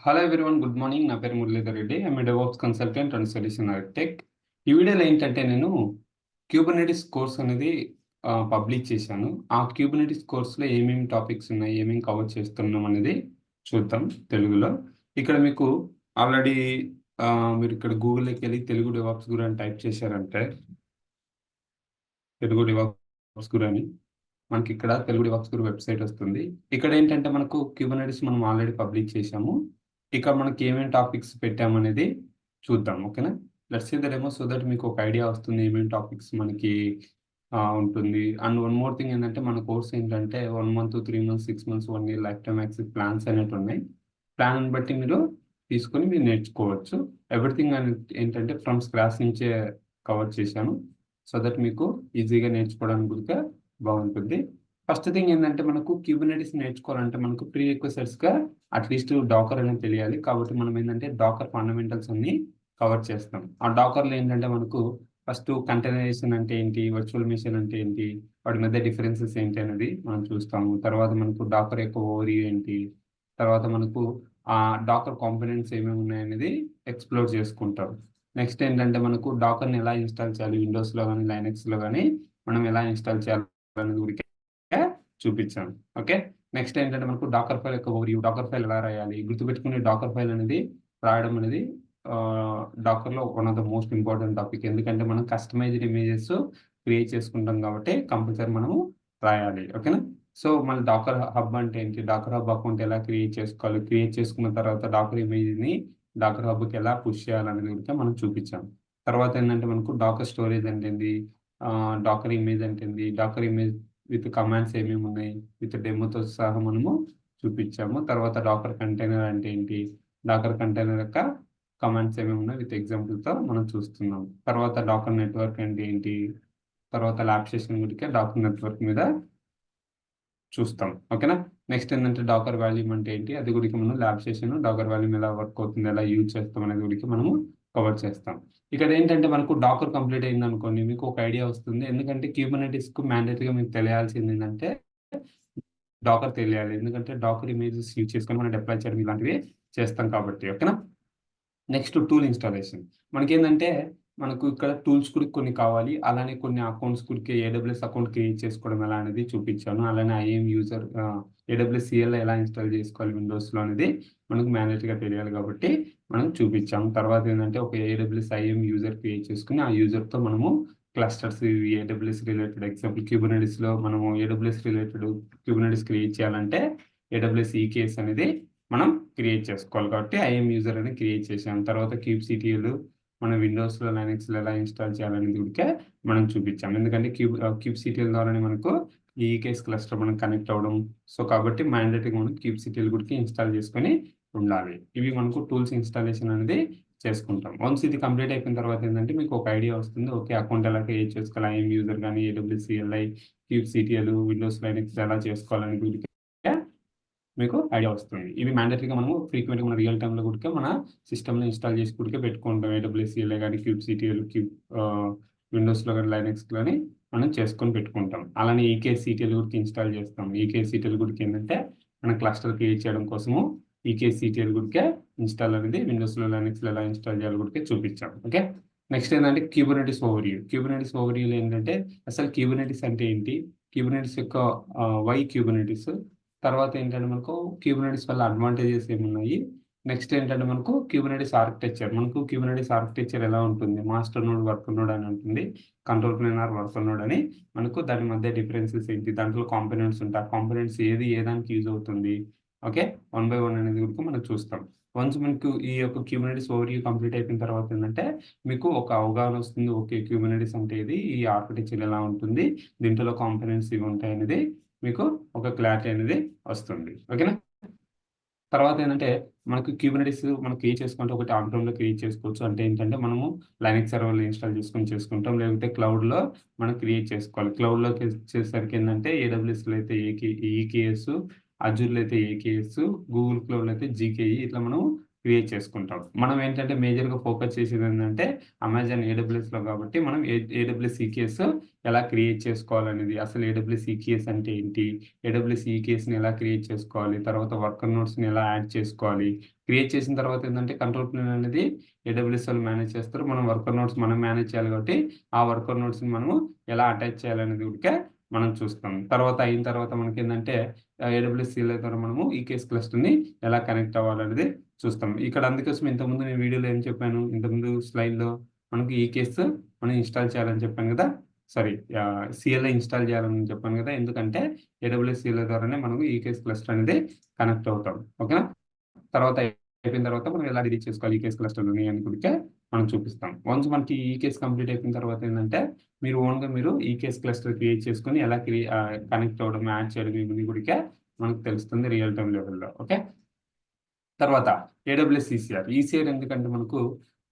Hello everyone, good morning. నా పేరు Muralidhar Reddy. I'm DevOps consultant and solution architect. ఈ వీడియోలో ఏంటంటే నేను క్యూబర్నెటిస్ కోర్స్ అనేది పబ్లిష్ చేశాను. ఆ క్యూబర్నెటిస్ కోర్స్లో ఏమేమి టాపిక్స్ ఉన్నాయి, ఏమేమి కవర్ చేస్తున్నాం అనేది చూద్దాం తెలుగులో. ఇక్కడ మీకు ఆల్రెడీ మీరు ఇక్కడ గూగుల్లోకి వెళ్ళి తెలుగు డెవాప్స్ గురు అని టైప్ చేశారంటే తెలుగు డెవాప్స్ గురు అని మనకి ఇక్కడ తెలుగు డెవాప్స్ గురు వెబ్సైట్ వస్తుంది. ఇక్కడ ఏంటంటే మనకు క్యూబర్నెటిస్ మనం ఆల్రెడీ పబ్లిష్ చేశాము. ఇక్కడ మనకి ఏమేమి టాపిక్స్ పెట్టామనేది చూద్దాం. ఓకేనా? Let's see the demo so that మీకు ఒక ఐడియా వస్తుంది ఏమేమి టాపిక్స్ మనకి ఉంటుంది. అండ్ వన్ మోర్ థింగ్ ఏంటంటే మన కోర్స్ ఏంటంటే 1 month, 3 months, 6 months, 1 year life time access plans అనేవి ఉన్నాయి. ప్లాన్ బట్టి మీరు తీసుకొని మీరు నేర్చుకోవచ్చు. ఎవ్రీథింగ్ ఏంటంటే ఫ్రమ్ స్క్రాచ్ నుంచే కవర్ చేశాను సో దట్ మీకు ఈజీగా నేర్చుకోవడానికి కూడా బాగుంటుంది. ఫస్ట్ థింగ్ ఏంటంటే మనకు క్యూబర్నెటిస్ నేర్చుకోవాలంటే మనకు ప్రీ రిక్వెసైట్స్గా అట్లీస్ట్ డాకర్ అనేది తెలియాలి. కాబట్టి మనం ఏంటంటే డాకర్ ఫండమెంటల్స్ అన్ని కవర్ చేస్తాం. ఆ డాకర్లో ఏంటంటే మనకు ఫస్ట్ కంటైనరైజేషన్ అంటే ఏంటి, వర్చువల్ మెషిన్ అంటే ఏంటి, వాటి మధ్య డిఫరెన్సెస్ ఏంటి అనేది మనం చూస్తాము. తర్వాత మనకు డాకర్ యొక్క ఓవరియూ ఏంటి, తర్వాత మనకు ఆ డాకర్ కాంపోనెంట్స్ ఏమేమి ఉన్నాయనేది ఎక్స్ప్లోర్ చేసుకుంటాం. నెక్స్ట్ ఏంటంటే మనకు డాకర్ని ఎలా ఇన్స్టాల్ చేయాలి, విండోస్లో కానీ లైనక్స్లో కానీ మనం ఎలా ఇన్స్టాల్ చేయాలి అనేది కూడా చూపించాను. ఓకే, నెక్స్ట్ ఏంటంటే మనకు డాకర్ ఫైల్ యొక్క ఓవరియూ, డాకర్ ఫైల్ ఎలా రాయాలి, గుర్తుపెట్టుకునే డాకర్ ఫైల్ అనేది రాయడం అనేది డాకర్లో one of the most important topic. ఎందుకంటే మనం కస్టమైజ్డ్ ఇమేజెస్ క్రియేట్ చేసుకుంటాం కాబట్టి కంపల్సరీ మనము రాయాలి. ఓకేనా? సో మన డాకర్ హబ్ అంటే ఏంటి, డాకర్ హబ్ అకౌంట్ ఎలా క్రియేట్ చేసుకోవాలి, క్రియేట్ చేసుకున్న తర్వాత డాకర్ ఇమేజ్ని డాకర్ హబ్కి ఎలా పుష్ చేయాలనేది కూడా మనం చూపించాం. తర్వాత ఏంటంటే మనకు డాకర్ స్టోరేజ్ అంటే ఏంటి, డాకర్ ఇమేజ్ అంటే ఏంటి, డాకర్ ఇమేజ్ విత్ కమాండ్స్ ఏమేమి ఉన్నాయి విత్ డెమోతో సహా మనము చూపించాము. తర్వాత డాకర్ కంటైనర్ అంటే ఏంటి, డాకర్ కంటైనర్ యొక్క కమాండ్స్ ఏమేమి ఉన్నాయి విత్ ఎగ్జాంపుల్తో మనం చూస్తున్నాం. తర్వాత డాకర్ నెట్వర్క్ అంటే ఏంటి, తర్వాత ల్యాబ్ సెషన్ గురించి డాకర్ నెట్వర్క్ మీద చూస్తాం. ఓకేనా? నెక్స్ట్ ఏంటంటే డాకర్ వాల్యూమ్ అంటే ఏంటి, అది గురించి మనం ల్యాబ్ సెషన్ డాకర్ వాల్యూమ్ ఎలా వర్క్ అవుతుంది, ఎలా యూజ్ చేస్తాం అనేది గురించి మనము కవర్ చేస్తాం. ఇక్కడ ఏంటంటే మనకు డాకర్ కంప్లీట్ అయింది అనుకోండి, మీకు ఒక ఐడియా వస్తుంది. ఎందుకంటే క్యూబర్నెటిస్కు మ్యాండేటరీగా మీకు తెలియాల్సింది ఏంటంటే డాకర్ తెలియాలి. ఎందుకంటే డాకర్ ఇమేజెస్ యూజ్ చేసుకొని మనం డిప్లాయ్ చేయడం ఇలాంటివి చేస్తాం కాబట్టి. ఓకేనా? Next tool installation. మనకేంటంటే మనకు ఇక్కడ టూల్స్ కూడా కొన్ని కావాలి, అలానే కొన్ని అకౌంట్స్ కూడా ఏడబ్ల్యూఎస్ అకౌంట్ క్రియేట్ చేసుకోవడం ఎలా అనేది చూపించాను. అలానే ఐఎం యూజర్ ఏడబ్ల్యూఎస్ సిఎల్ ఎలా ఇన్స్టాల్ చేసుకోవాలి విండోస్లో అనేది మనకు మ్యాండేటరీగా తెలియాలి కాబట్టి మనం చూపించాము. తర్వాత ఏంటంటే ఒక ఏడబ్ల్యూఎస్ ఐఎం యూజర్ క్రియేట్ చేసుకుని ఆ యూజర్తో మనము క్లస్టర్స్ ఏడబ్ల్యూఎస్ రిలేటెడ్ ఎగ్జాంపుల్ క్యూబర్నెటిస్లో మనము ఏడబ్ల్యూఎస్ రిలేటెడ్ క్యూబర్నెటిస్ క్రియేట్ చేయాలంటే ఏడబ్ల్యూఎస్ ఈకేఎస్ అనేది మనం క్రియేట్ చేసుకోవాలి కాబట్టి ఐఎం యూజర్ అని క్రియేట్ చేసాం. తర్వాత క్యూబ్సిటిఎల్ మన విండోస్లో లైనక్స్లో ఎలా ఇన్స్టాల్ చేయాలనేది కూడా మనం చూపించాం. ఎందుకంటే క్యూబ్సిటిఎల్ ద్వారానే మనకు ఈ ఈకేఎస్ క్లస్టర్ మనం కనెక్ట్ అవ్వడం. సో కాబట్టి మ్యాండేటరీగా మనం క్యూబ్సిటిఎల్ కూడా ఇన్స్టాల్ చేసుకొని ఉండాలి. ఇవి మనకు టూల్స్ ఇన్స్టాలేషన్ అనేది చేసుకుంటాం. వన్స్ ఇది కంప్లీట్ అయిపోయిన తర్వాత ఏంటంటే మీకు ఒక ఐడియా వస్తుంది. ఓకే, అకౌంట్ ఎలా క్రియేట్ చేసుకోవాలి, ఐఎం యూజర్ కానీ ఏడబ్ల్యూసిఎల్ఐ క్యూబ్సిటిఎల్ విండోస్ లైనక్స్ ఎలా చేసుకోవాలని గురించి మీకు ఐడియా వస్తుంది. ఇవి మ్యాండేటరీగా మనము ఫ్రీక్వెంట్గా మన రియల్ టైంలో కూడా మన సిస్టమ్లో ఇన్స్టాల్ చేసి కూడా పెట్టుకుంటాం. ఏడబ్ల్యూసిఎల్ఏ కానీ క్యూబ్సిటిఎల్ విండోస్లో కానీ లైనక్స్లో కానీ మనం చేసుకొని పెట్టుకుంటాం. అలానే ఈకేసిటిఎల్ కూడా ఇన్స్టాల్ చేస్తాం. ఈకేసిటిఎల్ కూడా ఏంటంటే మన క్లస్టర్ క్రియేట్ చేయడం కోసము ఈకేసిటిఎల్ కూడా ఇన్స్టాల్ అనేది విండోస్లో లైనక్స్లో ఎలా ఇన్స్టాల్ చేయాలి కూడా చూపించాం. ఓకే, నెక్స్ట్ ఏంటంటే క్యూబర్నెటిస్ ఓవర్వ్యూ. క్యూబర్నెటిస్ ఓవర్వ్యూలో ఏంటంటే అసలు క్యూబర్నెటిస్ అంటే ఏంటి, క్యూబర్నెటిస్ యొక్క వై క్యూబర్నెటిస్, తర్వాత ఏంటంటే మనకు క్యూబర్నెటిస్ వల్ల అడ్వాంటేజెస్ ఏమున్నాయి, నెక్స్ట్ ఏంటంటే మనకు క్యూబర్నెటిస్ ఆర్కిటెక్చర్. మనకు క్యూబర్నెటిస్ ఆర్కిటెక్చర్ ఎలా ఉంటుంది, మాస్టర్ నోడ్ వర్క్ నోడ్ అని ఉంటుంది, కంట్రోల్ ప్లేనార్ వర్క్ నోడ్ అని. మనకు దాని మధ్య డిఫరెన్సెస్ ఏంటి, దాంట్లో కాంపోనెంట్స్ ఉంటాయి, కాంపోనెంట్స్ ఏది ఏ దానికి యూజ్ అవుతుంది. ఓకే, 1 by 1 అనేది కూడా మనం చూస్తాం. వన్స్ మనకు ఈ యొక్క క్యూబర్నెటిస్ ఓవర్వ్యూ కంప్లీట్ అయిపోయిన తర్వాత ఏంటంటే మీకు ఒక అవగాహన వస్తుంది. ఓకే, క్యూబర్నెటిస్ అంటే ఇది, ఈ ఆర్కిటెక్చర్ ఎలా ఉంటుంది, దీంట్లో కాంపోనెంట్స్ ఇవి ఉంటాయి అనేది మీకు ఒక క్లారిటీ అనేది వస్తుంది. ఓకేనా? తర్వాత ఏంటంటే మనకు క్యూబర్నెటిస్ మనం క్రియేట్ చేసుకుంటే ఒకటి ఆన్ ప్రైమ్లో క్రియేట్ చేసుకోవచ్చు. అంటే ఏంటంటే మనము లైనక్స్ సర్వర్లో ఇన్స్టాల్ చేసుకుంటాం, లేకపోతే క్లౌడ్లో మనం క్రియేట్ చేసుకోవాలి. క్లౌడ్లోకి వచ్చేసరికి ఏంటంటే ఏడబ్ల్యూఎస్లో అయితే ఈకేఎస్, అజూర్లో అయితే ఏకేఎస్, గూగుల్ క్లౌడ్లో అయితే జీకేఈ, ఇట్లా మనం క్రియేట్ చేసుకుంటాం. మనం ఏంటంటే మేజర్గా ఫోకస్ చేసేది ఏంటంటే అమెజాన్ ఏడబ్ల్యూఎస్లో కాబట్టి మనం ఏడబ్ల్యూఎస్ ఈకేఎస్ ఎలా క్రియేట్ చేసుకోవాలనేది, అసలు ఏడబ్ల్యూఎస్ ఈకేఎస్ అంటే ఏంటి, ఏడబ్ల్యూఎస్ ఈకేఎస్ని ఎలా క్రియేట్ చేసుకోవాలి, తర్వాత వర్కర్ నోట్స్ని ఎలా యాడ్ చేసుకోవాలి, క్రియేట్ చేసిన తర్వాత ఏంటంటే కంట్రోల్ ప్లేన్ అనేది ఏడబ్ల్యూఎస్ వాళ్ళు మేనేజ్ చేస్తారు, మనం వర్కర్ నోట్స్ మనం మేనేజ్ చేయాలి కాబట్టి ఆ వర్కర్ నోట్స్ని మనము ఎలా అటాచ్ చేయాలనేది కూడా మనం చూస్తాం. తర్వాత అయిన తర్వాత మనకి ఏంటంటే ఏడబ్ల్యూఎస్ ద్వారా మనము ఈకేఎస్ క్లస్టర్ని ఎలా కనెక్ట్ అవ్వాలనేది చూస్తాం. ఇక్కడ అందుకోసం ఇంతకుముందు నేను వీడియోలో ఏం చెప్పాను, ఇంతకుముందు స్లైడ్లో మనకు ఈకేఎస్ మనం ఇన్స్టాల్ చేయాలని చెప్పాను కదా, సారీ సిఎల్ఐ ఇన్స్టాల్ చేయాలని చెప్పాను కదా, ఎందుకంటే ఏడబ్ల్యూఎస్ సిఎల్ఐ ద్వారానే మనకు ఈకేఎస్ క్లస్టర్ అనేది కనెక్ట్ అవుతాం. ఓకేనా, తర్వాత అయిపోయిన తర్వాత మనం ఎలా డిలీట్ చేసుకోవాలి ఈకేఎస్ క్లస్టర్ని అని కూడా మనం చూపిస్తాం. వన్స్ మనకి ఈకేఎస్ కంప్లీట్ అయిపోయిన తర్వాత ఏంటంటే మీరు ఓన్గా మీరు ఈకేఎస్ క్లస్టర్ క్రియేట్ చేసుకొని ఎలా కనెక్ట్ అవ్వడం, యాడ్ చేయడం ఇవన్నీ కూడా మనకు తెలుస్తుంది రియల్ టైం లెవెల్లో. ఓకే, తర్వాత ఏడబ్ల్యూఎస్ ఈసీఆర్ ఎందుకంటే మనకు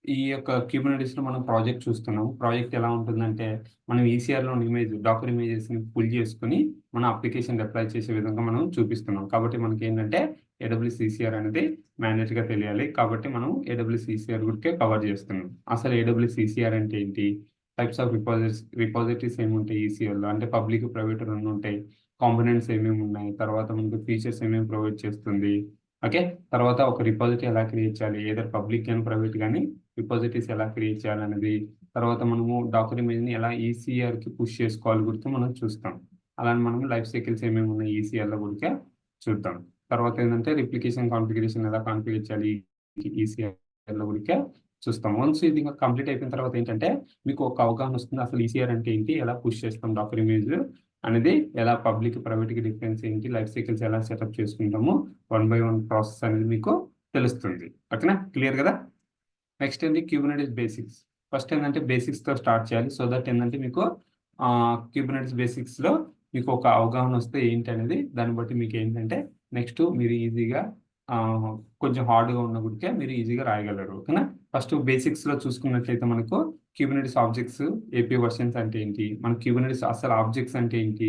ఈ యొక్క క్యూబర్నెటిస్లో మనం ప్రాజెక్ట్ చూస్తున్నాం. ప్రాజెక్ట్ ఎలా ఉంటుందంటే మనం ఈసీఆర్లో డాకర్ ఇమేజెస్ని పుల్ చేసుకుని మన అప్లికేషన్ డిప్లాయ్ చేసే విధంగా మనం చూపిస్తున్నాం. కాబట్టి మనకి ఏంటంటే ఏడబ్ల్యూఎస్ ఈసీఆర్ అనేది మ్యాండేటరీగా తెలియాలి. కాబట్టి మనం ఏడబ్ల్యూఎస్ ఈసీఆర్ గురికే కవర్ చేస్తున్నాం. అసలు ఏడబ్ల్యూఎస్ ఈసీఆర్ అంటే ఏంటి, టైప్స్ ఆఫ్ రిపాజిటరీస్ ఏమి ఉంటాయి ఈసీఆర్లో అంటే పబ్లిక్ ప్రైవేట్ రెండు ఉంటాయి, కాంపోనెంట్స్ ఏమేమి ఉన్నాయి, తర్వాత మనకు ఫీచర్స్ ఏమేమి ప్రొవైడ్ చేస్తుంది. ఓకే, తర్వాత ఒక రిపాజిటరీ ఎలా క్రియేట్ చేయాలి, ఏదర్ పబ్లిక్ కానీ ప్రైవేట్ కానీ రిపాజిటరీస్ ఎలా క్రియేట్ చేయాలనేది, తర్వాత మనము డాక్యుమెంట్ ఇమేజ్ని ఎలా ఈసీఆర్కి పుష్ చేసుకోవాలి గురించి మనం చూస్తాం. అలానే మనం లైఫ్ సైకిల్స్ ఏమేమి ఉన్నాయి ఈసీఆర్లో కూడా చూద్దాం. తర్వాత ఏంటంటే రిప్లికేషన్ కాన్ఫిగరేషన్ ఎలా కాన్ఫిగర్ చేయాలి ఈసీఆర్లో కూడా చూస్తాం. వన్స్ ఇది కంప్లీట్ అయిపోయిన తర్వాత ఏంటంటే మీకు ఒక అవగాహన వస్తుంది అసలు ఈసీఆర్ అంటే ఏంటి, ఎలా పుష్ చేస్తాం డాక్యుమెంట్ ఇమేజ్ అనేది, ఎలా పబ్లిక్ ప్రైవేట్కి డిఫరెన్స్ ఏంటి, లైఫ్ సైకిల్స్ ఎలా సెటప్ చేసుకుంటాము, 1 by 1 ప్రాసెస్ అనేది మీకు తెలుస్తుంది. ఓకేనా, క్లియర్ కదా. నెక్స్ట్ ఏంటి క్యూబర్నెటిస్ బేసిక్స్. ఫస్ట్ ఏంటంటే బేసిక్స్తో స్టార్ట్ చేయాలి, సో దట్ ఏంటంటే మీకు క్యూబర్నెటిస్ బేసిక్స్లో మీకు ఒక అవగాహన వస్తే ఏంటి అనేది, దాన్ని బట్టి మీకు ఏంటంటే నెక్స్ట్ మీరు ఈజీగా కొంచెం హార్డ్గా ఉన్న గుడికే మీరు ఈజీగా రాయగలరు. ఓకేనా, ఫస్ట్ బేసిక్స్లో చూసుకున్నట్లయితే మనకు క్యూబర్నెటిస్ ఆబ్జెక్ట్స్ ఏపీ వర్షన్స్ అంటే ఏంటి, మన క్యూబర్నెటిస్ అసలు ఆబ్జెక్ట్స్ అంటే ఏంటి,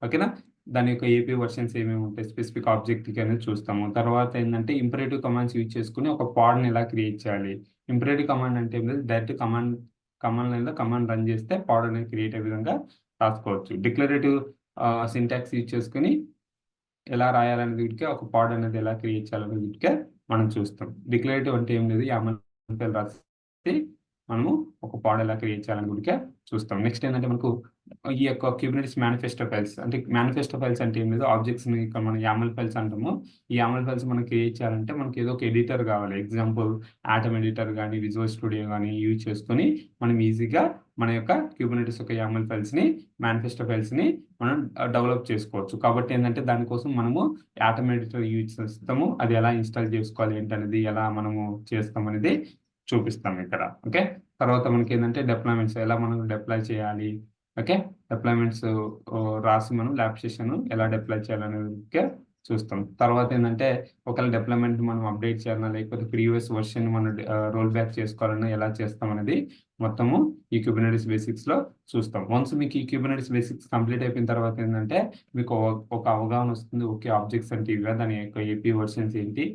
ఓకేనా, దాని యొక్క ఏపీ వర్షన్స్ ఏమేమి ఉంటాయి, స్పెసిఫిక్ ఆబ్జెక్ట్కి అనేది చూస్తాము. తర్వాత ఏంటంటే ఇంపరేటివ్ కమాండ్స్ యూజ్ చేసుకుని ఒక పాడ్ని ఎలా క్రియేట్ చేయాలి. ఇంపరేటివ్ కమాండ్ అంటే డైరెక్ట్ కమాండ్ లైన్లో కమాండ్ రన్ చేస్తే పాడ్ అనేది క్రియేట్ అయ్యే విధంగా రాసుకోవచ్చు. డిక్లరేటివ్ సింటాక్స్ యూజ్ చేసుకుని ఎలా రాయాలనేది వీటికే, ఒక పాడ్ అనేది ఎలా క్రియేట్ చేయాలనేది వీటికే మనం చూస్తాం. డిక్లరేటివ్ అంటే ఏం లేదు, యామల్ రాసి మనము ఒక పాడ్ ఎలా క్రియేట్ చేయాలని గుడికే చూస్తాం. నెక్స్ట్ ఏంటంటే మనకు ఈ యొక్క క్యూబర్నెటిస్ మేనిఫెస్టో ఫైల్స్ అంటే, మేనిఫెస్టో ఫైల్స్ అంటే ఏం లేదు, ఆబ్జెక్ట్స్ని మనం యామల్ ఫైల్స్ అంటాము. ఈ యామల్ ఫైల్స్ మనం క్రియేట్ చేయాలంటే మనకి ఏదో ఒక ఎడిటర్ కావాలి. ఎగ్జాంపుల్ ఆటమ్ ఎడిటర్ కానీ విజువల్ స్టూడియో కానీ యూజ్ చేసుకొని మనం ఈజీగా మన యొక్క క్యూబర్నెటిస్ యొక్క యామల్ ఫైల్స్ని, మేనిఫెస్టో ఫైల్స్ని మనం డెవలప్ చేసుకోవచ్చు. కాబట్టి ఏంటంటే దానికోసం మనము ఆటమ్ ఎడిటర్ యూజ్ చేస్తాము. అది ఎలా ఇన్స్టాల్ చేసుకోవాలి ఏంటనేది, ఎలా మనము చేస్తాం అనేది చూపిస్తాం ఇక్కడ. ఓకే, తర్వాత మనకి ఏంటంటే డిప్లాయ్మెంట్స్ ఎలా మనం డిప్లాయ్ చేయాలి. ఓకే, డిప్లాయ్మెంట్స్ రాసి మనం ల్యాబ్ సెషన్ ఎలా డిప్లాయ్ చేయాలనేది చూస్తాం. తర్వాత ఏంటంటే ఒకవేళ డిప్లాయ్మెంట్ మనం అప్డేట్ చేయాలన్నా లేకపోతే ప్రీవియస్ వర్షన్ మనం రోల్ బ్యాక్ చేసుకోవాలన్నా ఎలా చేస్తాం అనేది మొత్తము ఈ క్యూబర్నెటిస్ బేసిక్స్లో చూస్తాం. వన్స్ మీకు ఈ క్యూబర్నెటిస్ బేసిక్స్ కంప్లీట్ అయిపోయిన తర్వాత ఏంటంటే మీకు ఒక అవగాహన వస్తుంది. ఓకే, ఆబ్జెక్ట్స్ అంటే ఇవే, దాని యొక్క ఏపీ వర్షన్స్ ఏంటి,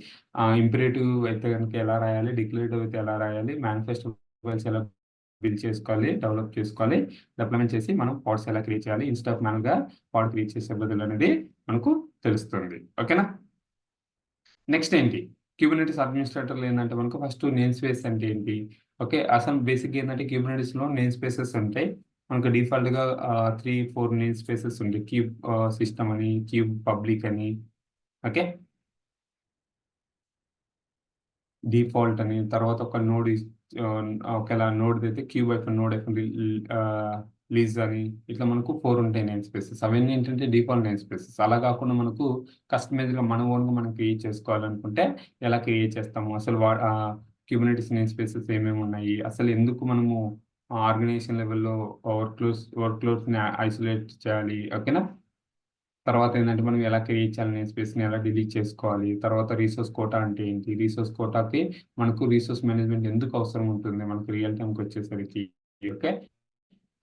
ఇంపరేటివ్ అయితే కనుక ఎలా రాయాలి, డిక్లరేటివ్ అయితే ఎలా రాయాలి, మేనిఫెస్టో ఫైల్స్ ఎలా బిల్డ్ చేసుకోవాలి, డెవలప్ చేసుకోవాలి, డిప్లాయ్మెంట్ చేసి మనం పాడ్స్ ఎలా క్రియేట్ చేయాలి, ఇన్స్టాఫ్ మ్యాన్గా పాడ్ క్రియేట్ చేసే బదులు అనేది మనకు తెలుస్తుంది. ఓకేనా, నెక్స్ట్ ఏంటి క్యూబర్నెటిస్ అడ్మినిస్ట్రేటర్లు ఏంటంటే మనకు ఫస్ట్ నేమ్ స్పేస్ అంటే ఏంటి. ఓకే, అసలు బేసిక్ ఏంటంటే క్యూబర్నెటిస్లో నేమ్ స్పేసెస్ ఉంటాయి. మనకు డిఫాల్ట్గా 3-4 నేమ్ స్పేసెస్ ఉంటాయి. క్యూబ్ సిస్టమ్ అని, క్యూబ్ పబ్లిక్ అని, ఓకే, డిఫాల్ట్ అని, తర్వాత ఒక నోడ్ ఒకవేళ నోడ్ అయితే క్యూబ్ అయిపోయి నోడ్ అయిపోయి లీజ్ అని, ఇట్లా మనకు 4 ఉంటాయి నేమ్ స్పేసెస్. అవన్నీ ఏంటంటే డిఫాల్ట్ నేమ్ స్పేసెస్. అలా కాకుండా మనకు కస్టమైజ్గా మన ఓన్గా మనం క్రియేట్ చేసుకోవాలనుకుంటే ఎలా క్రియేట్ చేస్తాము, అసలు క్యూబర్నెటిస్ నేమ్ స్పేసెస్ ఏమేమి ఉన్నాయి, అసలు ఎందుకు మనము ఆర్గనైజేషన్ లెవెల్లో వర్క్లోడ్స్ని ఐసోలేట్ చేయాలి. ఓకేనా, తర్వాత ఏంటంటే మనం ఎలా క్రియేట్ చేయాలి, నేమ్ స్పేస్ని ఎలా డిలీట్ చేసుకోవాలి, తర్వాత రీసోర్స్ కోటా అంటే ఏంటి, రీసోర్స్ కోటాకి మనకు రీసోర్స్ మేనేజ్మెంట్ ఎందుకు అవసరం ఉంటుంది మనకు రియల్ టైంకి వచ్చేసరికి. ఓకే,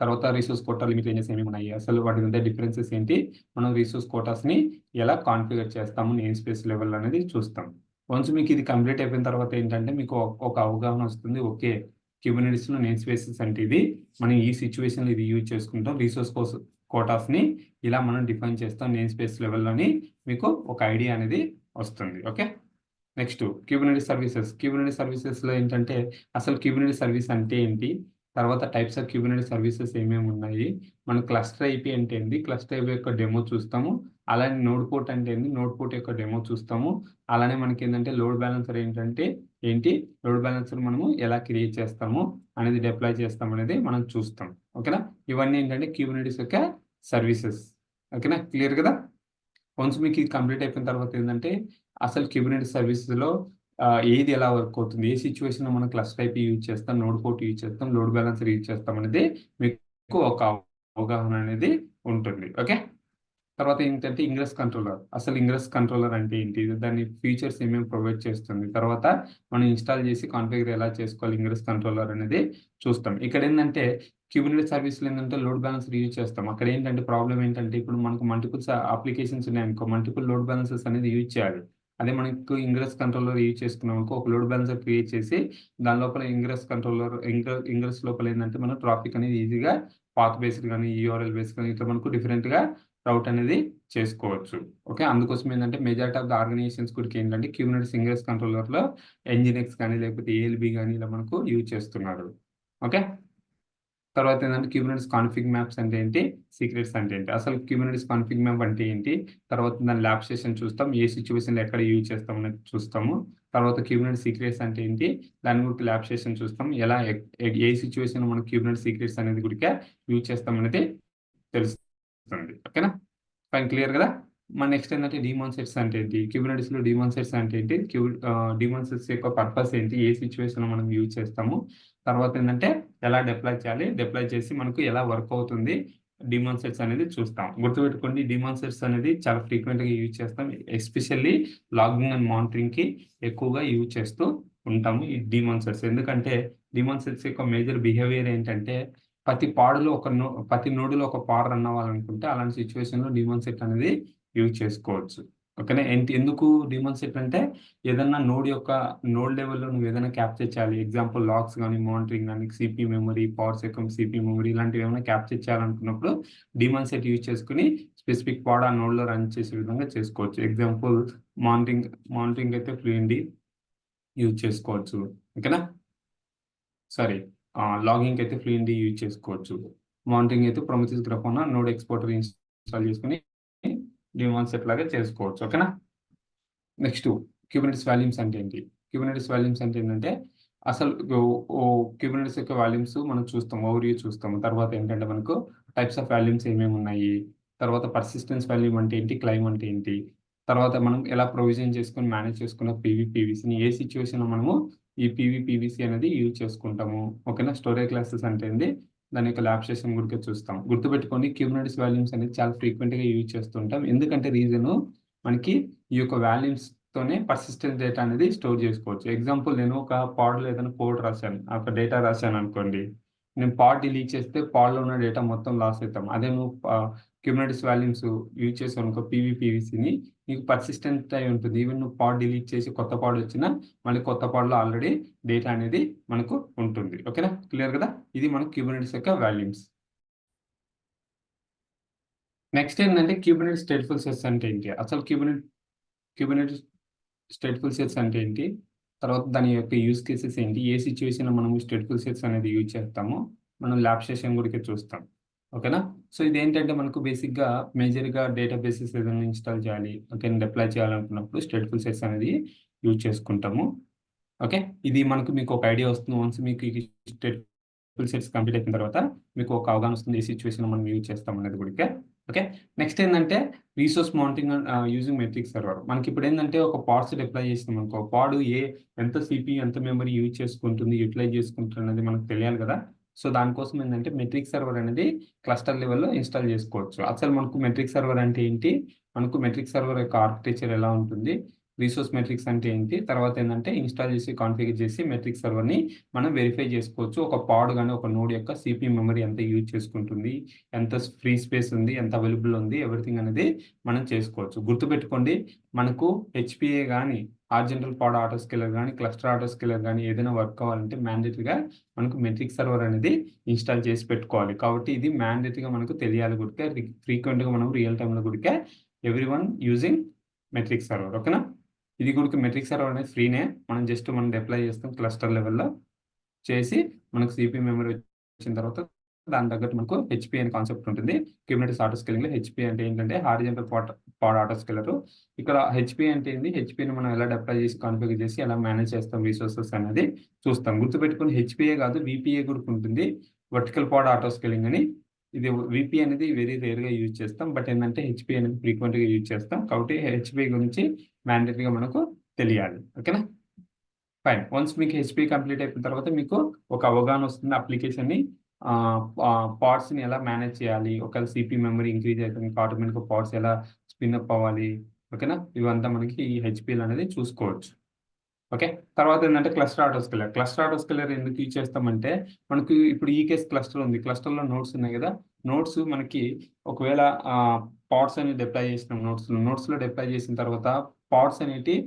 తర్వాత రీసోర్స్ కోటా లిమిట్ రేంజెస్ ఏమేమి ఉన్నాయి, అసలు వాటి మధ్య డిఫరెన్సెస్ ఏంటి, మనం రీసోర్స్ కోటాస్ని ఎలా కాన్ఫిగర్ చేస్తాము నేమ్ స్పేస్ లెవెల్ అనేది చూస్తాం. వన్స్ మీకు ఇది కంప్లీట్ అయిపోయిన తర్వాత ఏంటంటే మీకు ఒక అవగాహన వస్తుంది. ఓకే, క్యూబర్నెటిస్లో నేమ్ స్పేసెస్ అంటే ఇది, మనం ఈ సిచ్యువేషన్లో ఇది యూజ్ చేసుకుంటాం, రిసోర్స్ కోటాస్ని ఇలా మనం డిఫైన్ చేస్తాం నేమ్ స్పేస్ లెవెల్లోని, మీకు ఒక ఐడియా అనేది వస్తుంది. Okay, next Kubernetes services. Kubernetes సర్వీసెస్లో ఏంటంటే అసలు క్యూబర్నెటిస్ సర్వీస్ అంటే ఏంటి, తర్వాత టైప్స్ ఆఫ్ క్యూబర్నెటిస్ సర్వీసెస్ ఏమేమి ఉన్నాయి, మన క్లస్టర్ ఐపీ అంటే ఏంటి, క్లస్టర్ ఐపీ యొక్క డెమో చూస్తాము, అలానే నోడ్ పోర్ట్ అంటే ఏంటి, నోడ్ పోర్ట్ యొక్క డెమో చూస్తాము, అలానే మనకి ఏంటంటే లోడ్ బ్యాలెన్సర్ ఏంటంటే ఏంటి, లోడ్ బ్యాలెన్సర్ మనము ఎలా క్రియేట్ చేస్తాము అనేది, డిప్లాయ్ చేస్తాం అనేది మనం చూస్తాం. ఓకేనా, ఇవన్నీ ఏంటంటే క్యూబర్నెటిస్ యొక్క సర్వీసెస్. ఓకేనా, క్లియర్ కదా. వన్స్ మీకు ఇది కంప్లీట్ అయిపోయిన తర్వాత ఏంటంటే అసలు క్యూబర్నెటిస్ సర్వీసెస్లో ఏది ఎలా వర్క్ అవుతుంది, ఏ సిచ్యువేషన్లో మనం క్లస్టర్ ఐపీ యూజ్ చేస్తాం, నోడ్ పోర్ట్ యూజ్ చేస్తాం, లోడ్ బ్యాలెన్సర్ యూజ్ చేస్తాం అనేది మీకు ఒక అవగాహన అనేది ఉంటుంది. ఓకే, తర్వాత ఏంటంటే ఇంగ్రెస్ కంట్రోలర్. అసలు ఇంగ్రెస్ కంట్రోలర్ అంటే ఏంటి, దాని ఫీచర్స్ ఏమేమి ప్రొవైడ్ చేస్తుంది, తర్వాత మనం ఇన్స్టాల్ చేసి కాన్ఫిగర్ ఎలా చేసుకోవాలి ఇంగ్రెస్ కంట్రోలర్ అనేది చూస్తాం. ఇక్కడ ఏంటంటే క్యూబర్నెటిస్ సర్వీస్లో ఏంటంటే లోడ్ బ్యాలెన్సర్ యూజ్ చేస్తాం. అక్కడ ఏంటంటే ప్రాబ్లం ఏంటంటే ఇప్పుడు మనకు మల్టిపుల్ అప్లికేషన్స్ ఉన్నాయనుకో, మల్టిపుల్ లోడ్ బ్యాలెన్సర్స్ అనేది యూజ్ చేయాలి. అదే మనకు ఇంగ్రెస్ కంట్రోలర్ యూజ్ చేసుకున్నాం అనుకో, ఒక లోడ్ బ్యాలెన్సర్ క్రియేట్ చేసి దాని లోపల ఇంగ్రెస్ కంట్రోలర్ ఇంగ్రెస్ లోపల ఏంటంటే మనం ట్రాఫిక్ అనేది ఈజీగా పాత్ బేస్డ్ కానీ యూఆర్ఎల్ బేస్డ్ కానీ ఇట్లా మనకు డిఫరెంట్గా రౌట్ అనేది చేసుకోవచ్చు. ఓకే, అందుకోసం ఏంటంటే మెజారిటీ ఆఫ్ ద ఆర్గనైజేషన్స్ కూడా ఏంటంటే క్యూబర్నెటిస్ ఇంగ్రెస్ కంట్రోలర్లో ఎన్జినిక్స్ కానీ లేకపోతే ఏఎల్బి కానీ ఇలా మనకు యూజ్ చేస్తున్నారు. ఓకే, తర్వాత ఏంటంటే క్యూబర్నెటిస్ కాన్ఫిగ్ మ్యాప్స్ అంటే ఏంటి, సీక్రెట్స్ అంటే ఏంటి, అసలు క్యూబర్నెటిస్ కాన్ఫిగ్ మ్యాప్ అంటే ఏంటి, తర్వాత దాని ల్యాబ్ సెషన్ చూస్తాం, ఏ సిచ్యువేషన్లో ఎక్కడ యూజ్ చేస్తాం అనేది చూస్తాము, తర్వాత క్యూబర్నెటిస్ సీక్రెట్స్ అంటే ఏంటి, దాని గురించి ల్యాబ్ సెషన్ చూస్తాం, ఎలా ఏ సిచ్యువేషన్లో మనం క్యూబర్నెటిస్ సీక్రెట్స్ అనేది కూడా యూజ్ చేస్తాం అనేది తెలుస్తుంది. ఓకేనా, ఫైన్, క్లియర్ కదా. మన నెక్స్ట్ ఏంటంటే డీమాన్ సెట్స్ అంటే ఏంటి, క్యూబర్నెటిస్లో డీమాన్ సెట్స్ అంటే ఏంటి, డీమాన్ సెట్స్ యొక్క పర్పస్ ఏంటి, ఏ సిచ్యువేషన్లో మనం యూజ్ చేస్తాము, తర్వాత ఏంటంటే ఎలా డిప్లాయ్ చేయాలి, డిప్లాయ్ చేసి మనకు ఎలా వర్క్ అవుతుంది డీమాన్ సెట్స్ అనేది చూస్తాం. గుర్తుపెట్టుకోండి, డీమాన్ సెట్స్ అనేది చాలా ఫ్రీక్వెంట్గా యూజ్ చేస్తాం, ఎస్పెషల్లీ లాగింగ్ అండ్ మానిటరింగ్కి ఎక్కువగా యూజ్ చేస్తూ ఉంటాము ఈ డీమాన్ సెట్స్. ఎందుకంటే డీమాన్ సెట్స్ యొక్క మేజర్ బిహేవియర్ ఏంటంటే ప్రతి నోడులో ఒక పాడ్ రన్ అవ్వాలనుకుంటే అలాంటి సిచ్యువేషన్లో డీమాన్ సెట్ అనేది యూజ్ చేసుకోవచ్చు. ఓకేనా, ఎందుకు డీమాన్ సెట్ అంటే ఏదన్నా నోడ్ లెవెల్లో నువ్వు ఏదైనా క్యాప్చర్ చేయాలి, ఎగ్జాంపుల్ లాగ్స్ కానీ మానిటరింగ్ కానీ సిపి మెమరీ, పవర్ సెకమ్ సిపి మెమరీ ఇలాంటివి ఏమైనా క్యాప్చర్ చేయాలనుకున్నప్పుడు డీమాన్ సెట్ యూజ్ చేసుకుని స్పెసిఫిక్ పాడ్ ఆ నోడ్లో రన్ చేసే విధంగా చేసుకోవచ్చు. ఎగ్జాంపుల్ మానిటరింగ్ అయితే ఫ్లూఎండి యూజ్ చేసుకోవచ్చు. ఓకేనా, సారీ, లాగింగ్ అయితే ఫ్లూఎండి యూజ్ చేసుకోవచ్చు, మానిటరింగ్ అయితే ప్రొమిథిస్ గ్రాఫానా నోడ్ ఎక్స్పోర్టర్ ఇన్స్టాల్ చేసుకుని డీమాన్ సెట్ లాగా చేసుకోవచ్చు. ఓకేనా, నెక్స్ట్ క్యూబర్నెటిస్ వాల్యూమ్స్ అంటే ఏంటి, క్యూబర్నెటిస్ వాల్యూమ్స్ అంటే ఏంటంటే అసలు క్యూబర్నెటిస్ యొక్క వాల్యూమ్స్ మనం చూస్తాం, ఓవర్వ్యూ చూస్తాము, తర్వాత ఏంటంటే మనకు టైప్స్ ఆఫ్ వాల్యూమ్స్ ఏమేమి ఉన్నాయి, తర్వాత పర్సిస్టెన్స్ వాల్యూమ్ అంటే ఏంటి, క్లైమ్ అంటే ఏంటి, తర్వాత మనం ఎలా ప్రొవిజన్ చేసుకొని మేనేజ్ చేసుకున్న పీవీపీవీసీని, ఏ సిచ్యువేషన్లో మనము ఈ పీవీపీవీసీ అనేది యూజ్ చేసుకుంటాము. ఓకేనా, స్టోరేజ్ క్లాసెస్ అంటే ఏంటి, దాని యొక్క ల్యాబ్ సెషన్ గురించి చూస్తాం. గుర్తుపెట్టుకోండి, క్యూబర్నెటిస్ వాల్యూమ్స్ అనేది చాలా ఫ్రీక్వెంట్గా యూజ్ చేస్తుంటాం, ఎందుకంటే రీజను మనకి ఈ యొక్క వాల్యూమ్స్ తోనే పర్సిస్టెంట్ డేటా అనేది స్టోర్ చేసుకోవచ్చు. ఎగ్జాంపుల్, నేను ఒక పాడ్లో ఏదైనా కోడ్ రాశాను, ఒక డేటా రాశాను అనుకోండి, నేను పాడ్ డిలీట్ చేస్తే పాడ్లో ఉన్న డేటా మొత్తం లాస్ అవుతాం. అదే నువ్వు క్యూబర్నెటిస్ వాల్యూమ్స్ యూజ్ చేసావు అనుకో పీవీపీవీసీని, నీకు పర్సిస్టెంట్ అయి ఉంటుంది. ఈవెన్ నువ్వు పాడ్ డిలీట్ చేసి కొత్త పాడ్ వచ్చినా మళ్ళీ కొత్త పాడ్లో ఆల్రెడీ డేటా అనేది మనకు ఉంటుంది. ఓకేనా, క్లియర్ కదా. ఇది మన క్యూబర్నెటిస్ యొక్క వాల్యూమ్స్. నెక్స్ట్ ఏంటంటే క్యూబర్నెటిస్ స్టేట్ఫుల్ సెట్స్ అంటే ఏంటి, అసలు క్యూబర్నెటిస్ స్టేట్ఫుల్ సెట్స్ అంటే ఏంటి, తర్వాత దాని యొక్క యూజ్ కేసెస్ ఏంటి, ఏ సిచ్యువేషన్లో మనం స్టేట్ఫుల్ సెట్స్ అనేది యూజ్ చేస్తామో మనం ల్యాబ్ సెషన్ గురించి చూస్తాం. ఓకేనా, సో ఇదేంటంటే మనకు బేసిక్గా మేజర్గా డేటాబేసెస్ ఏదైనా ఇన్స్టాల్ చేయాలి, ఓకే, డిప్లాయ్ చేయాలనుకున్నప్పుడు స్టేట్ఫుల్ సెట్స్ అనేది యూజ్ చేసుకుంటాము. ఓకే, ఇది మీకు ఒక ఐడియా వస్తుంది. వన్స్ మీకు ఈ స్టేట్ఫుల్ సెట్స్ కంప్లీట్ అయిన తర్వాత మీకు ఒక అవగాహన వస్తుంది, ఏ సిచ్యువేషన్లో మనం యూజ్ చేస్తాం అనేది కూడా. ఓకే, నెక్స్ట్ ఏంటంటే resource mounting and using metric server. మనకి ఇప్పుడు ఏంటంటే ఒక పాడ్స్ డిప్లాయ్ చేసినాం అనుకో, పాడ్ ఎంత సిపి ఎంత మెమరీ యూజ్ చేసుకుంటుంది, యూటిలైజ్ చేసుకుంటుంది అనేది మనకు తెలియాలి కదా. సో దానికోసం ఏంటంటే మెట్రిక్ సర్వర్ అనేది క్లస్టర్ లెవెల్లో ఇన్స్టాల్ చేసుకోవచ్చు. అసలు మనకు మెట్రిక్ సర్వర్ అంటే ఏంటి, మనకు మెట్రిక్ సర్వర్ యొక్క ఆర్కిటెక్చర్ ఎలా ఉంటుంది, రిసోర్స్ మెట్రిక్స్ అంటే ఏంటి, తర్వాత ఏంటంటే ఇన్స్టాల్ చేసి కాన్ఫిగర్ చేసి మెట్రిక్స్ సర్వర్ని మనం వెరిఫై చేసుకోవచ్చు. ఒక పాడ్ కానీ ఒక నోడ్ యొక్క సిపి మెమరీ ఎంత యూజ్ చేసుకుంటుంది, ఎంత ఫ్రీ స్పేస్ ఉంది, ఎంత అవైలబుల్ ఉంది, ఎవ్రీథింగ్ అనేది మనం చేసుకోవచ్చు. గుర్తుపెట్టుకోండి, మనకు హెచ్పిఏ కానీ హారిజాంటల్ పాడ్ ఆటోస్కేలర్ కానీ క్లస్టర్ ఆటోస్కేలర్ కానీ ఏదైనా వర్క్ కావాలంటే మ్యాండేటరీగా మనకు మెట్రిక్ సర్వర్ అనేది ఇన్స్టాల్ చేసి పెట్టుకోవాలి. కాబట్టి ఇది మ్యాండేటరీగా మనకు తెలియాలి. గుడికే ఫ్రీక్వెంట్గా మనం రియల్ టైంలో గుడికే ఎవ్రీవన్ యూజింగ్ మెట్రిక్ సర్వర్. ఓకేనా, ఇది కూడా మెట్రిక్ సర్వర్ అనేది ఫ్రీనే, మనం జస్ట్ మనం డిప్లాయ్ చేస్తాం క్లస్టర్ లెవెల్లో చేసి మనకు సిపి మెమరీ వచ్చిన తర్వాత దాని తగ్గట్టు మనకు హెచ్పి అనే కాన్సెప్ట్ ఉంటుంది. క్యూబర్నెటిస్ ఆటో స్కేలింగ్లో హెచ్పి అంటే ఏంటంటే హారిజాంటల్ పాడ్ ఆటో స్కేలర్. ఇక్కడ హెచ్పి అంటే ఏంటి, హెచ్పిని మనం ఎలా డిప్లాయ్ చేసి కాన్ఫిగర్ చేసి ఎలా మేనేజ్ చేస్తాం రిసోర్సెస్ అనేది చూస్తాం. గుర్తుపెట్టుకుని హెచ్పిఏ కాదు విపిఏ కూడా ఉంటుంది, వర్టికల్ పాడ్ ఆటో స్కేలింగ్ అని. ఇది విపి అనేది వెరీ రేర్గా యూజ్ చేస్తాం, బట్ ఏంటంటే హెచ్పి అనేది ఫ్రీక్వెంట్గా యూజ్ చేస్తాం. కాబట్టి హెచ్పి గురించి మ్యాండేటరీగా మనకు తెలియాలి. ఓకేనా, ఫైన్. వన్స్ మీకు హెచ్పి కంప్లీట్ అయిపోయిన తర్వాత మీకు ఒక అవగాహన వస్తుంది అప్లికేషన్ని పార్ట్స్ని ఎలా మేనేజ్ చేయాలి, ఒకవేళ సిపి మెమరీ ఇంక్రీజ్ అయితే మీకు ఆటోమేటిక్గా పార్ట్స్ ఎలా స్పిన్అప్ అవ్వాలి. ఓకేనా, ఇవంతా మనకి ఈ హెచ్పిఎల్ అనేది చూసుకోవచ్చు. ఓకే, తర్వాత ఏంటంటే క్లస్టర్ ఆటోస్కేలర్. క్లస్టర్ ఆటోస్కేలర్ ఎందుకు యూజ్ చేస్తామంటే మనకు ఇప్పుడు ఈ కేస్ క్లస్టర్ ఉంది, క్లస్టర్లో నోట్స్ ఉన్నాయి కదా, నోట్స్ మనకి ఒకవేళ పార్ట్స్ అనేది డిప్లాయ్ చేసినాం, నోట్స్లో డిప్లాయ్ చేసిన తర్వాత పార్ట్స్ అనేటి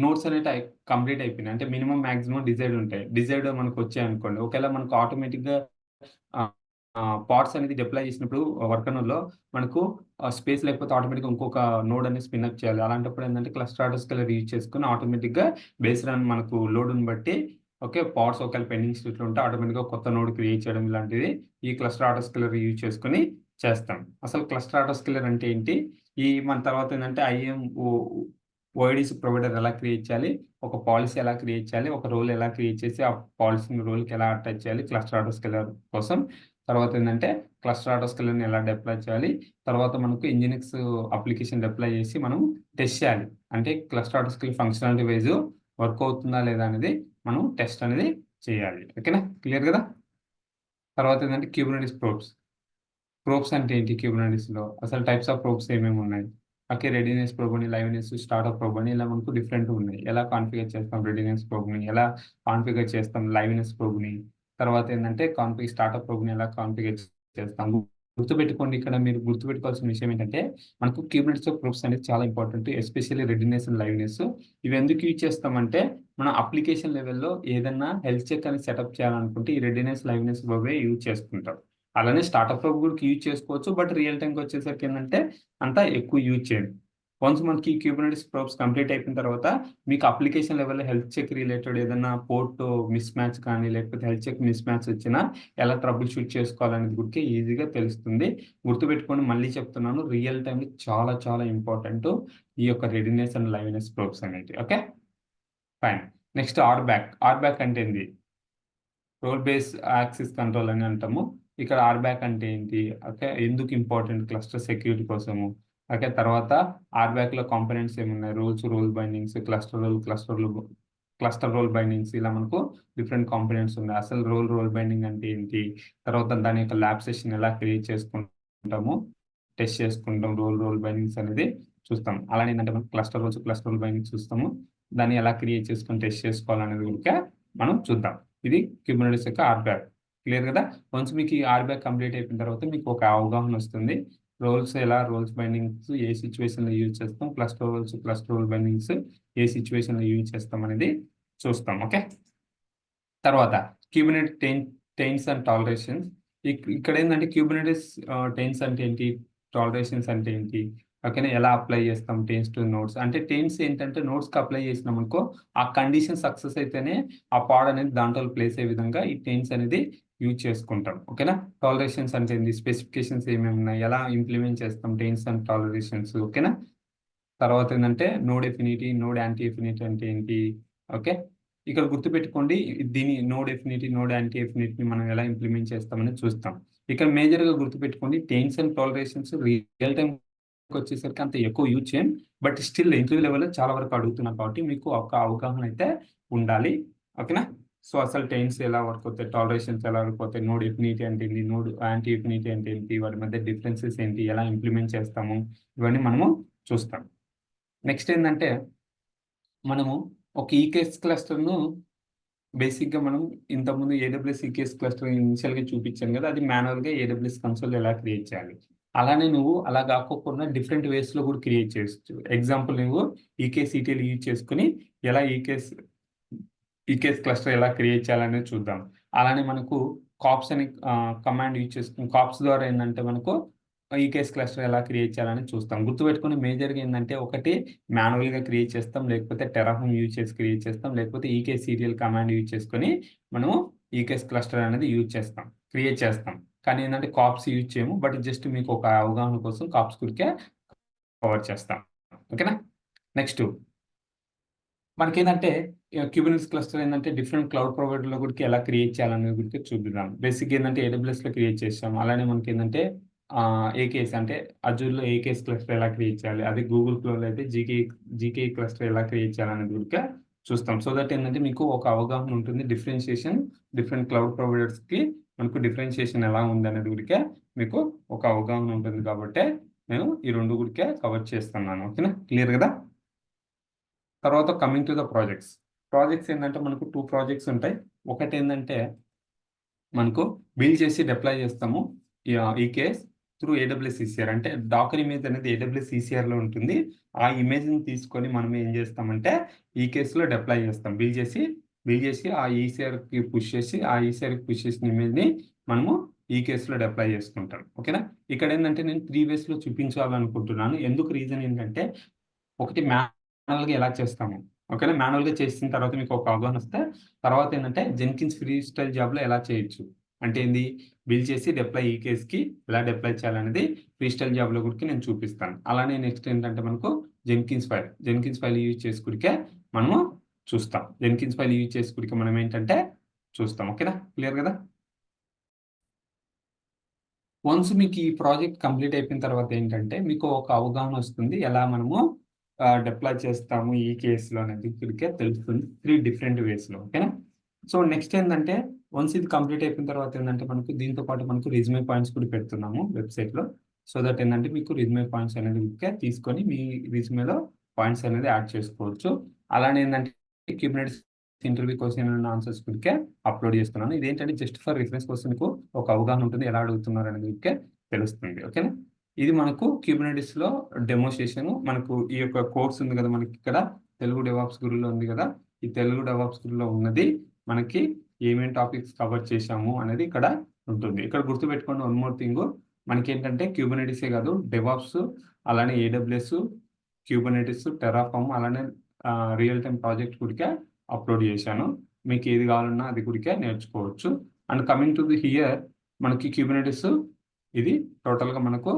నోట్స్ అనేవి కంప్లీట్ అయిపోయినాయి అంటే మినిమం మ్యాక్సిమం డిజైర్డ్ ఉంటాయి. డిజైర్డ్ మనకు వచ్చాయి అనుకోండి, ఒకవేళ మనకు ఆటోమేటిక్గా పార్ట్స్ అనేది డిప్లాయ్ చేసినప్పుడు వర్కర్లో మనకు స్పేస్ లేకపోతే ఆటోమేటిక్గా ఇంకొక నోడ్ అనేది స్పిన్అప్ చేయాలి. అలాంటప్పుడు ఏంటంటే క్లస్టర్ ఆటోస్కేలర్ యూజ్ చేసుకుని ఆటోమేటిక్గా బేస్డ్ ఆన్ మనకు లోడ్ని బట్టి ఓకే పార్ట్స్ ఒకవేళ పెండింగ్ స్టేట్లో ఉంటే ఆటోమేటిక్గా కొత్త నోడ్ క్రియేట్ చేయడం ఇలాంటిది ఈ క్లస్టర్ ఆటోస్కేలర్ యూజ్ చేసుకుని చేస్తాం. అసలు క్లస్టర్ ఆటోస్కేలర్ అంటే ఏంటి, ఈ మన తర్వాత ఏంటంటే ఓఐడిసి ప్రొవైడర్ ఎలా క్రియేట్ చేయాలి, ఒక పాలసీ ఎలా క్రియేట్ చేయాలి, ఒక రోల్ ఎలా క్రియేట్ చేసి ఆ పాలసీని రోల్కి ఎలా అటాచ్ చేయాలి క్లస్టర్ ఆటోస్కేలర్ కోసం. తర్వాత ఏంటంటే క్లస్టర్ ఆటోస్కేలర్ని ఎలా డిప్లాయ్ చేయాలి, తర్వాత మనకు ఇంజినిక్స్ అప్లికేషన్ డిప్లాయ్ చేసి మనం టెస్ట్ చేయాలి. అంటే క్లస్టర్ ఆటోస్కేలర్ ఫంక్షనాలిటీ వైజ్ వర్క్ అవుతుందా లేదా అనేది మనం టెస్ట్ అనేది చేయాలి. ఓకేనా, క్లియర్ కదా. తర్వాత ఏంటంటే క్యూబర్నెటిస్ ప్రోబ్స్ అంటే ఏంటి, క్యూబర్నెటిస్లో అసలు టైప్స్ ఆఫ్ ప్రోబ్స్ ఏమేమి ఉన్నాయి. ఓకే, రెడీనెస్ ప్రోబ్ అని, లైవ్నెస్, స్టార్ట్అప్ ప్రోబ్ అని ఇలా మనకు డిఫరెంట్ ఉన్నాయి. ఎలా కాన్ఫిగర్ చేస్తాం రెడీనెస్ ప్రోబ్ని, ఎలా కాన్ఫిగర్ చేస్తాం లైవ్నెస్ ప్రోబ్ని, తర్వాత ఏంటంటే స్టార్ట్అప్ ప్రోబ్ని ఎలా కాన్ఫిగర్ చేస్తాం. గుర్తుపెట్టుకోండి, ఇక్కడ మీరు గుర్తుపెట్టుకోవాల్సిన విషయం ఏంటంటే మనకు క్యూబర్నెటిస్ ప్రోబ్స్ అనేది చాలా important, especially readiness and liveness. ఇవి ఎందుకు యూజ్ చేస్తామంటే మనం అప్లికేషన్ లెవెల్లో ఏదైనా హెల్త్ చెక్ అనేది సెటప్ చేయాలనుకుంటే ఈ రెడీనెస్ లైవ్నెస్ ప్రోబే యూజ్ చేసుకుంటాం. అలానే స్టార్ట్అప్ ప్రోబ్ కూడా యూజ్ చేసుకోవచ్చు, బట్ రియల్ టైంకి వచ్చేసరికి ఏంటంటే అంతా ఎక్కువ యూజ్ చేయండి. వన్స్ మనకి క్యూబర్నెటిస్ ప్రోబ్స్ కంప్లీట్ అయిపోయిన తర్వాత మీకు అప్లికేషన్ లెవెల్లో హెల్త్ చెక్ రిలేటెడ్ ఏదైనా పోర్ట్ మిస్ మ్యాచ్ కానీ లేకపోతే హెల్త్ చెక్ మిస్ మ్యాచ్ వచ్చినా ఎలా ట్రబుల్ షూట్ చేసుకోవాలనేది గురించి ఈజీగా తెలుస్తుంది. గుర్తుపెట్టుకొని మళ్ళీ చెప్తున్నాను, రియల్ టైంలో చాలా చాలా ఇంపార్టెంట్ ఈ యొక్క రెడీనెస్ అండ్ లైవ్నెస్ ప్రోబ్స్ అనేవి. Okay, fine. నెక్స్ట్ ఆర్బ్యాక్ అంటే ఏంటి, రోల్ బేస్ యాక్సిస్ కంట్రోల్ అని అంటాము. ఇక్కడ ఆర్బ్యాక్ అంటే ఏంటి, ఓకే ఎందుకు ఇంపార్టెంట్ క్లస్టర్ సెక్యూరిటీ కోసము. ఓకే, తర్వాత ఆర్బ్యాక్లో కాంపోనెంట్స్ ఏమున్నాయి, role bindings, cluster role bindings, ఇలా మనకు డిఫరెంట్ కాంపోనెంట్స్ ఉన్నాయి. అసలు రోల్ బైండింగ్ అంటే ఏంటి, తర్వాత దాని యొక్క ల్యాబ్ సెషన్ ఎలా క్రియేట్ చేసుకుంటాము, టెస్ట్ చేసుకుంటాం రోల్ బైండింగ్స్ అనేది చూస్తాం. అలానే ఏంటంటే మనం క్లస్టర్ రోల్ బైండింగ్స్ చూస్తాము, దాన్ని ఎలా క్రియేట్ చేసుకొని టెస్ట్ చేసుకోవాలనేది కూడా మనం చూద్దాం. ఇది క్యూబర్నెటిస్ యొక్క ఆర్బ్యాక్. క్లియర్ కదా. వన్స్ మీకు ఈ ఆర్బ్యాక్ కంప్లీట్ అయిపోయిన తర్వాత మీకు ఒక అవగాహన వస్తుంది, రోల్స్ బైండింగ్స్ ఏ సిచ్యువేషన్లో యూజ్ చేస్తాం, క్లస్టర్ రోల్ బైండింగ్స్ ఏ సిచ్యువేషన్లో యూజ్ చేస్తాం అనేది చూస్తాం. ఓకే, తర్వాత క్యూబర్నెటిస్ టెయిన్స్ అండ్ టాలరేషన్స్. ఇక్కడ ఏంటంటే క్యూబర్నెటిస్ టెయిన్స్ అంటే ఏంటి, టాలరేషన్స్ అంటే ఏంటి, ఓకేనా, ఎలా అప్లై చేస్తాం టెయిన్స్ టు నోట్స్. అంటే టెయిన్స్ ఏంటంటే నోట్స్కి అప్లై చేసినాం అనుకో ఆ కండిషన్ సక్సెస్ అయితేనే ఆ పాడ్ అనేది దాంట్లో ప్లేస్ అయ్యే విధంగా ఈ టెయిన్స్ అనేది యూజ్ చేసుకుంటాం. ఓకేనా, టాలరేషన్స్ అంటే ఏంటి, స్పెసిఫికేషన్స్ ఏమేమి ఉన్నాయి, ఎలా ఇంప్లిమెంట్ చేస్తాం టెయిన్స్ అండ్ టాలరేషన్స్. ఓకేనా, తర్వాత ఏంటంటే node affinity, node anti affinity అంటే ఏంటి. ఓకే, ఇక్కడ గుర్తుపెట్టుకోండి, దీని నోడ్ యాంటీ ఎఫినిటీని మనం ఎలా ఇంప్లిమెంట్ చేస్తామని చూస్తాం. ఇక్కడ మేజర్గా గుర్తుపెట్టుకోండి, టెయిన్స్ అండ్ టాలరేషన్స్ రియల్ టైం వచ్చేసరికి అంత ఎక్కువ యూజ్ చేయం, బట్ స్టిల్ ఇంటర్వ్యూ లెవెల్లో చాలా వరకు అడుగుతున్నాం కాబట్టి మీకు ఒక అవగాహన అయితే ఉండాలి. ఓకేనా, సో అసలు టెయిన్స్ ఎలా వర్క్ అవుతాయి, టాలరేషన్స్ ఎలా వర్క్ అవుతాయి, నోడ్ ఎఫినిటీ అంటే ఏంటి, నోడ్ యాంటీ ఎఫినిటీ అంటే ఏంటి, వాటి మధ్య డిఫరెన్సెస్ ఏంటి, ఎలా ఇంప్లిమెంట్ చేస్తాము, ఇవన్నీ మనము చూస్తాం. నెక్స్ట్ ఏంటంటే మనము ఒక ఈకేఎస్ క్లస్టర్ను బేసిక్గా మనం ఇంతకుముందు ఏడబ్ల్యూఎస్ ఈకేఎస్ క్లస్టర్ ఇనిషియల్గా చూపించాను కదా, అది మాన్యువల్గా ఏడబ్ల్యూఎస్ కన్సోల్ ఎలా క్రియేట్ చేయాలి. అలానే నువ్వు అలా కాకుండా డిఫరెంట్ వేస్లో కూడా క్రియేట్ చేయొచ్చు. ఎగ్జాంపుల్ నువ్వు ఈకేఎస్ ఈటీఎల్ యూజ్ చేసుకుని ఎలా ఈకేఎస్ క్లస్టర్ ఎలా క్రియేట్ చేయాలనేది చూద్దాం. అలానే మనకు కాప్స్ అని కమాండ్ యూజ్ చేసుకుని కాప్స్ ద్వారా ఏంటంటే మనకు ఈకేఎస్ క్లస్టర్ ఎలా క్రియేట్ చేయాలని చూస్తాం. గుర్తుపెట్టుకుని మేజర్గా ఏంటంటే ఒకటి మాన్యువల్గా క్రియేట్ చేస్తాం, లేకపోతే టెరాఫామ్ యూజ్ చేసి క్రియేట్ చేస్తాం, లేకపోతే ఈకేఎస్ సీరియల్ కమాండ్ యూజ్ చేసుకొని మనము ఈకేఎస్ క్లస్టర్ అనేది క్రియేట్ చేస్తాం. కానీ ఏంటంటే కాప్స్ యూజ్ చేయము, బట్ జస్ట్ మీకు ఒక అవగాహన కోసం కాప్స్ గురికే కవర్ చేస్తాం. ఓకేనా. నెక్స్ట్ మనకేంటంటే క్యూబర్నెటిస్ క్లస్టర్ ఏంటంటే డిఫరెంట్ క్లౌడ్ ప్రొవైడర్లో కూడా ఎలా క్రియేట్ చేయాలనే గురించి చూద్దాం. బేసిక్ ఏంటంటే ఏడబ్ల్యూఎస్లో క్రియేట్ చేస్తాం. అలానే మనకి ఏంటంటే ఏకేఎస్ అంటే అజూర్లో ఏకేఎస్ క్లస్టర్ ఎలా క్రియేట్ చేయాలి, అదే గూగుల్ క్లౌడ్లో అయితే జీకే క్లస్టర్ ఎలా క్రియేట్ చేయాలనే గురించి చూస్తాం. సో దట్ ఏంటంటే మీకు ఒక అవగాహన ఉంటుంది, డిఫరెన్షియేషన్ డిఫరెంట్ క్లౌడ్ ప్రొవైడర్స్కి మనకు డిఫరెన్షియేషన్ ఎలా ఉంది అనేది గురికే మీకు ఒక అవగాహన ఉంటుంది. కాబట్టి నేను ఈ రెండు గురికే కవర్ చేస్తున్నాను. ఓకేనా, క్లియర్ కదా. తర్వాత కమింగ్ టు ద ప్రాజెక్ట్స్ ఏంటంటే మనకు 2 ప్రాజెక్ట్స్ ఉంటాయి. ఒకటి ఏంటంటే మనకు బిల్డ్ చేసి డిప్లాయ్ చేస్తాము ఈకేఎస్ త్రూ ఏడబ్ల్యూఎస్ ఈసీఆర్. అంటే డాకర్ ఇమేజ్ అనేది ఏడబ్ల్యూఎస్ ఈసీఆర్లో ఉంటుంది. ఆ ఇమేజ్ని తీసుకొని మనం ఏం చేస్తామంటే ఈకేఎస్లో డిప్లాయ్ చేస్తాం. బిల్డ్ చేసి ఆ ఈసీఆర్కి పుష్ చేసిన ఇమేజ్ని మనము ఈకేఎస్లో డిప్లాయ్ చేసుకుంటాం. ఓకేనా. ఇక్కడ ఏంటంటే నేను 3 వేస్లో చూపించాలనుకుంటున్నాను. ఎందుకు రీజన్ ఏంటంటే ఒకటి మాన్యువల్గా ఎలా చేస్తాము. ఓకేనా, మాన్యువల్గా చేసిన తర్వాత మీకు ఒక అవగాహన వస్తే తర్వాత ఏంటంటే జెన్కిన్స్ ఫ్రీ స్టైల్ జాబ్లో ఎలా చేయొచ్చు అంటే ఏంది, బిల్డ్ చేసి డిప్లాయ్ ఈకేఎస్కి ఎలా డిప్లాయ్ చేయాలనేది ఫ్రీ స్టైల్ జాబ్లో కూడా నేను చూపిస్తాను. అలానే నెక్స్ట్ ఏంటంటే మనకు జెన్కిన్స్ ఫైల్ యూజ్ చేసుకుడికే మనము చూస్తాం. జెన్కిన్స్ ఫైల్ యూజ్ చేసుకుడికే మనం ఏంటంటే చూస్తాం. ఓకేనా, క్లియర్ కదా. వన్స్ మీకు ఈ ప్రాజెక్ట్ కంప్లీట్ అయిపోయిన తర్వాత ఏంటంటే మీకు ఒక అవగాహన వస్తుంది ఎలా మనము డిప్లాయ్ చేస్తాము ఈ కేసులో అనేది ఇక్కడికే తెలుస్తుంది 3 డిఫరెంట్ వేస్లో. ఓకేనా. సో నెక్స్ట్ ఏంటంటే వన్స్ ఇది కంప్లీట్ అయిపోయిన తర్వాత ఏంటంటే మనకు దీంతో పాటు మనకు రిజ్యూమే పాయింట్స్ కూడా పెడుతున్నాము వెబ్సైట్లో. సో దట్ ఏంటంటే మీకు రిజ్యూమే పాయింట్స్ అనేది తీసుకొని మీ రిజ్యూమేలో పాయింట్స్ అనేది యాడ్ చేసుకోవచ్చు. అలానే ఏంటంటే Kubernetes interview question and answers గురికే అప్లోడ్ చేస్తున్నాను. ఇదేంటంటే జస్ట్ ఫర్ రిఫరెన్స్ క్వశ్చన్కు ఒక అవగాహన ఉంటుంది, ఎలా అడుగుతున్నారు అనేది తెలుస్తుంది. ఓకేనా. ఇది మనకు క్యూబర్నెటిస్లో డెమోన్స్ట్రేషన్. మనకు ఈ యొక్క కోర్స్ ఉంది కదా మనకి ఇక్కడ తెలుగు డెవాప్స్ గురులో ఉంది కదా, ఈ తెలుగు డెవాప్స్ గురులో ఉన్నది మనకి ఏమేమి టాపిక్స్ కవర్ చేశాము అనేది ఇక్కడ ఉంటుంది. ఇక్కడ గుర్తుపెట్టుకోండి వన్ మోర్ థింగ్, మనకి ఏంటంటే క్యూబర్నెటిసే కాదు డెవాప్స్, అలానే ఏడబ్ల్యూఎస్, క్యూబర్నెటిస్, టెరాఫామ్, అలానే రియల్ టైమ్ ప్రాజెక్ట్ కూడా అప్లోడ్ చేశాను. మీకు ఏది కావాలన్నా అది కూడా నేర్చుకోవచ్చు. And coming to the here మనకి క్యూబర్నెటిస్ ఇది టోటల్గా మనకు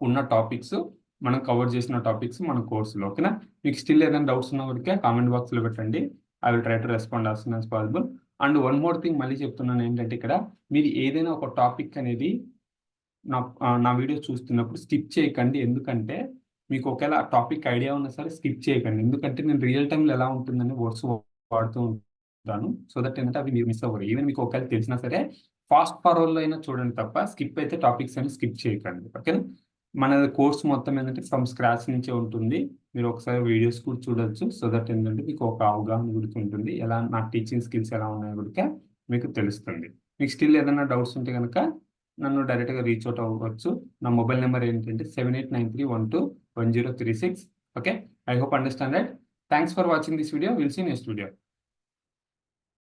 ఉన్న టాపిక్స్, మనం కవర్ చేసిన టాపిక్స్ మన కోర్సులో. ఓకేనా. మీకు స్టిల్ ఏదైనా డౌట్స్ ఉన్నా కూడా కామెంట్ బాక్స్లో పెట్టండి. I will try to respond as soon as possible. And one more thing మళ్ళీ చెప్తున్నాను ఏంటంటే ఇక్కడ మీరు ఏదైనా ఒక టాపిక్ అనేది నా వీడియో చూస్తున్నప్పుడు స్కిప్ చేయకండి. ఎందుకంటే మీకు ఒకవేళ ఆ టాపిక్ ఐడియా ఉన్నా సరే స్కిప్ చేయకండి. ఎందుకంటే నేను రియల్ టైంలో ఎలా ఉంటుందని వర్డ్స్ వాడుతూ ఉంటాను. సో దట్ ఏంటంటే అవి మీరు మిస్ అవ్వరు. ఈవెన్ మీకు ఒకవేళ తెలిసినా సరే ఫాస్ట్ ఫార్వర్డ్లో అయినా చూడండి తప్ప స్కిప్ అయితే టాపిక్స్ అని స్కిప్ చేయకండి. ఓకేనా. మన కోర్స్ మొత్తం ఏంటంటే ఫ్రమ్ స్క్రాచ్ నుంచే ఉంటుంది. మీరు ఒకసారి వీడియోస్ కూడా చూడొచ్చు. సో దట్ ఏంటంటే మీకు ఒక అవగాహన గురించి ఉంటుంది, ఎలా నా టీచింగ్ స్కిల్స్ ఎలా ఉన్నాయో కూడా మీకు తెలుస్తుంది. మీకు స్టిల్ ఏదైనా డౌట్స్ ఉంటే కనుక నన్ను డైరెక్ట్గా రీచ్ అవుట్ అవ్వచ్చు. నా మొబైల్ నెంబర్ ఏంటంటే 7893121036. Okay, I hope understand that. Thanks for watching this video. Will see next video.